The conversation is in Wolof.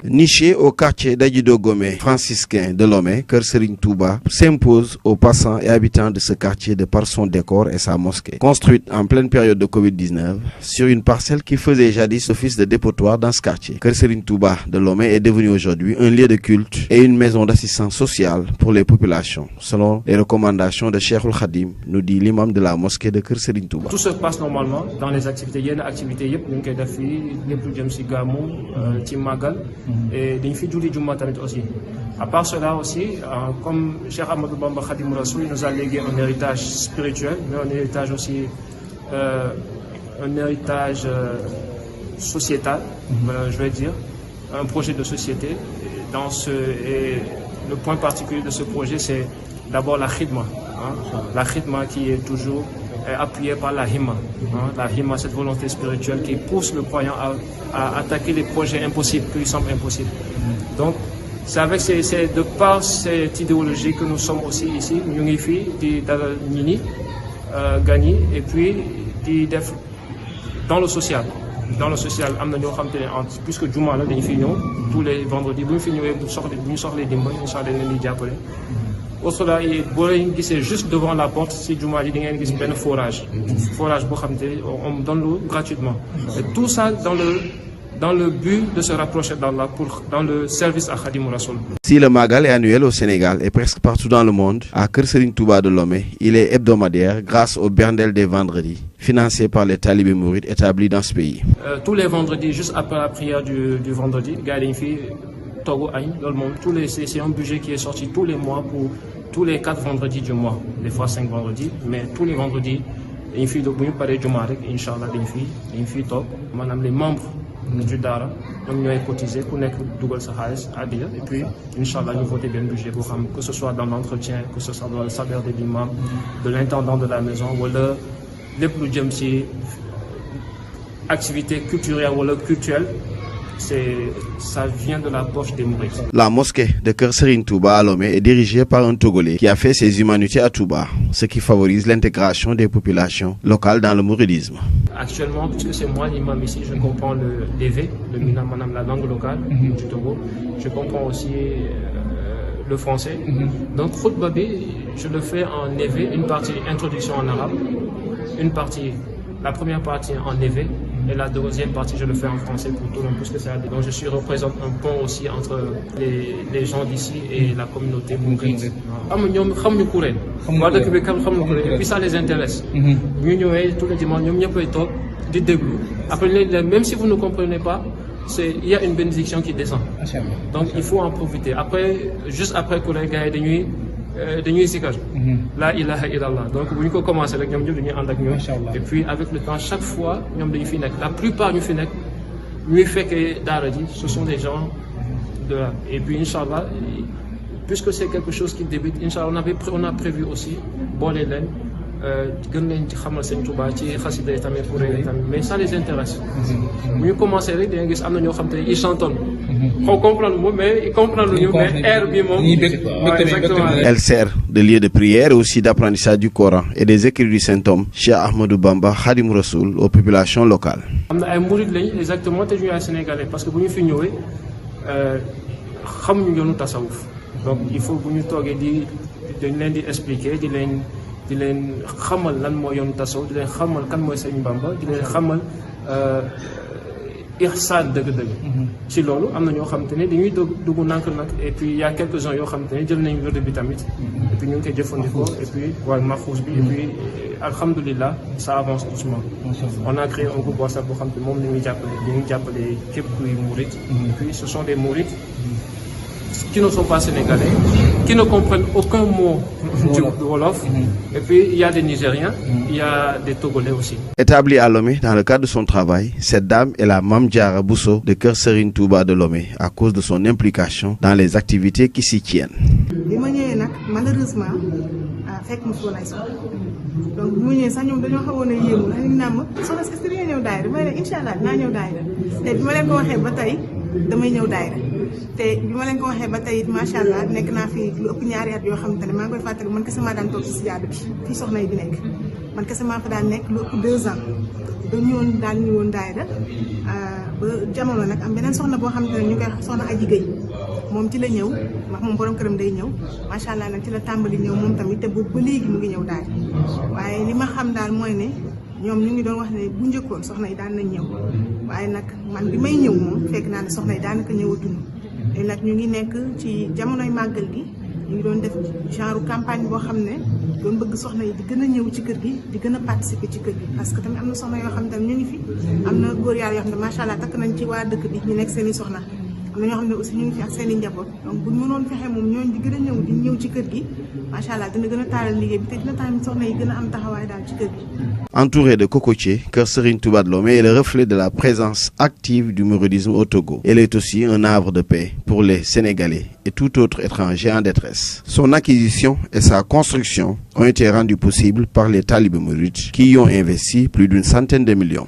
Niché au quartier d'Adjido Gomé, franciscain de Lomé, Kër Serigne Touba s'impose aux passants et habitants de ce quartier de par son décor et sa mosquée. Construite en pleine période de Covid-19 sur une parcelle qui faisait jadis office de dépotoir dans ce quartier. Kër Serigne Touba de Lomé est devenu aujourd'hui un lieu de culte et une maison d'assistance sociale pour les populations, selon les recommandations de Cheikhoul Khadim, nous dit l'imam de la mosquée de Kër Serigne Touba. Tout se passe normalement dans les activités. Il y a des activités yëpp ñu ngi koy def fii lépp lu jëm ci gàmmu ci màggal et dañ fi julli juma tamit aussi. À part cela aussi, comme Cheikh Ahmadou Bamba Khadim Rassoul nous a légué un héritage spirituel, mais un héritage aussi un héritage sociétal, je vais dire, un projet de société. Et le point particulier de ce projet, c'est d'abord la khidma. La khidma qui est toujours appuyée par la himma. La himma, cette volonté spirituelle qui pousse le croyant à attaquer les projets impossibles, qui lui semblent impossibles. Donc, c'est de par cette idéologie que nous sommes aussi ici, ñu ngi fii di dalal ñi ni gagner et puis di def dans le social. Dans le social, am na ñoo xam te ne puisque juma la dañu fi ñëw tous les vendredis bu ñu fi ñëwee bu ñu soxlee dimbal incha allah dañ leen di jàppale. Au cela boo leen gisee juste devant la porte si juma ji di ngeen gis benn forage boo xam te on donne l'eau gratuitement. Et tout ça dans le but de se rapprocher d'Allah dans le service à Khadim Rassoul. Si le Magal est annuel au Sénégal et presque partout dans le monde, à Kër Serigne Touba de Lomé, il est hebdomadaire grâce au Berndel des vendredis, financé par les talibés mourides établis dans ce pays. Tous les vendredis, juste après la prière du vendredi, gars dañu fi togg añ loolu moom c'est un budget qui est sorti tous les mois pour tous les 4 vendredis du mois, des fois 5 vendredis, mais tous les vendredis dañu fi bu ñu paree juma rek incha allah dañu fi toog maanaam les membres du daara ñoom ñooy cotiser ku nekk dugal sa xaalis addiya et puis inchallah ñu voté benn budget boo xam que ce soit dans l'entretien, que ce soit dans le salaire de l'imam, de l'intendant de la maison wala lépp lu jëm ci activité culturelle wala culturelle. Ça vient de la poche des mourides. La mosquée de Kër Serigne Touba à Lomé est dirigée par un Togolais qui a fait ses humanités à Touba, ce qui favorise l'intégration des populations locales dans le mouridisme. Actuellement, puisque c'est moi l'imam ici, je comprends l'EV, le Mina Manam, la langue locale du Togo. Je comprends aussi le français. Donc, Khutba bi, je le fais en EV, une partie introduction en arabe, la première partie en EV. Et la deuxième partie, je le fais en français pour tout le monde, puisque c'est donc je représente un pont aussi entre les gens d'ici et la communauté mouride. Et puis ça les intéresse. Ñu ñëwee tous les dimanches, ñoom ñëppay toog di déglu. Après, même si vous ne comprenez pas, il y a une bénédiction qui descend. Donc il faut en profiter. Après, juste après que les gars dañuy sikar la ilaha illallah donc bu ñu ko commencé rek ñoom ñëpp dañuy ànd ak ñoom et puis avec le temps chaque fois ñoom dañu fi nekk la plupart ñu fi nekk ñuy fekkee daara ji ce sont des gens de là et puis inchallah puisque c'est quelque chose qui débute inchallah on a prévu aussi boole leen gën leen ci xamal seen Touba ci xasida tamit pour tamit mais ça les intéresse bu ñu commencé rek da nga gis am na ñoo xam te ils chantonnent comprendre moom mais ils comprennent ñu mais air bi moom exactement. Elle sert de lieu de prière et aussi d'apprentissage du Coran et des écrits du Saint-Homme Cheikh Ahmadou Bamba Khadim Rassoul aux populations locales. am na ay murid lañ exactement te ñu ay sénégalais parce que bu ñu fi ñëwee xamuñu yoonu tasawuf donc il faut bu ñu toogee dañ leen di expliquer di leen xamal lan mooy yoonu tasawuf di leen xamal kan mooy Sëriñ Bamba di leen xamal ihsaan dëgg-dëgg. ci loolu am na ñoo xam te ne dañuy dugg nànk et puis il y a quelques-uns yoo xam te ne jël nañu wérd bi tamit et puis ñu ngi koy jëfandikoo et puis waaye maxuus bi et puis alhamdulilah ça avance doucement. On a créé un groupe WhatsApp boo xam te moom la ñuy jàppale képp kuy murid et puis ce sont des mourides qui ne sont pas sénégalais, qui ne comprennent aucun mot du Wolof. Et puis, il y a des Nigériens, il y a des Togolais aussi. Établie à Lomé dans le cadre de son travail, cette dame est la Mame Diarra Bousso de Kër Serigne Touba de Lomé à cause de son implication dans les activités qui s'y tiennent. bi ma ñëwee nag malheureusement fekk mu soon ay soxla donc bu mu ñëwee sax ñoom dañoo xawoon a yéemu dañu naan ma soxna est-ce que di nga ñëw daayira ma ne incha allah dinaa ñëw daayira te bi ma leen ko waxee ba tey damay ñëw daayira te bi ma leen ko waxee ba tey it macha allah nekk naa fi lu ëpp ñaari at yoo xamante ne maa ngi koy fàttali man kese maa daan toog ci sijaada bi fii soxna yi di nekk man kese maa fa daan nekk lu ëpp 2 ans ñëwoon daal ñu woon daayira ba jamono nag am beneen soxna boo xam ne ñu koy soxna Aji Gueye moom ci la ñëw ndax moom borom këram day ñëw macha allah nag ci la tàmbali ñëw moom tamit te boobu ba léegi mu ngi ñëw daal waaye li ma xam daal mooy ne ñoom ñu ngi doon wax ne bu njëkkoon soxna yi daan nañ ñëw waaye nag man bi may ñëw moom fekk naa ne soxna yi daanaka ñëwatuñu te nag ñu ngi nekk ci jamonoy màggal gi ñu ngi doon def genre campagne boo xam ne doon bëgg soxna yi di gën a ñëw ci kër gi di gën a participer ci kër gi parce que tamit am na soxna yoo xam ne tamit ñu ngi fi am na góor yàlla yoo xam ne macha allah takk nañ ci waa dëkk bi ñu nekk seen i soxna am na ñoo xam ne aussi ñu ngi fi ak seen i njaboot donc buñ mënoon fexe moom ñooñu di gën a ñëw di ñëw ci kër gi macha allah dina gën a taaral liggéey bi te dina tamit soxna yi gën a am taxawaay daal ci kër gi. Entourée de cocotiers, Kër Serigne Touba de Lomé est le reflet de la présence active du mouridisme au Togo. Elle est aussi un havre de paix pour les Sénégalais et tout autre étranger en détresse. Son acquisition et sa construction ont été rendues possibles par les talibés mourides qui y ont investi plus d'une centaine de millions.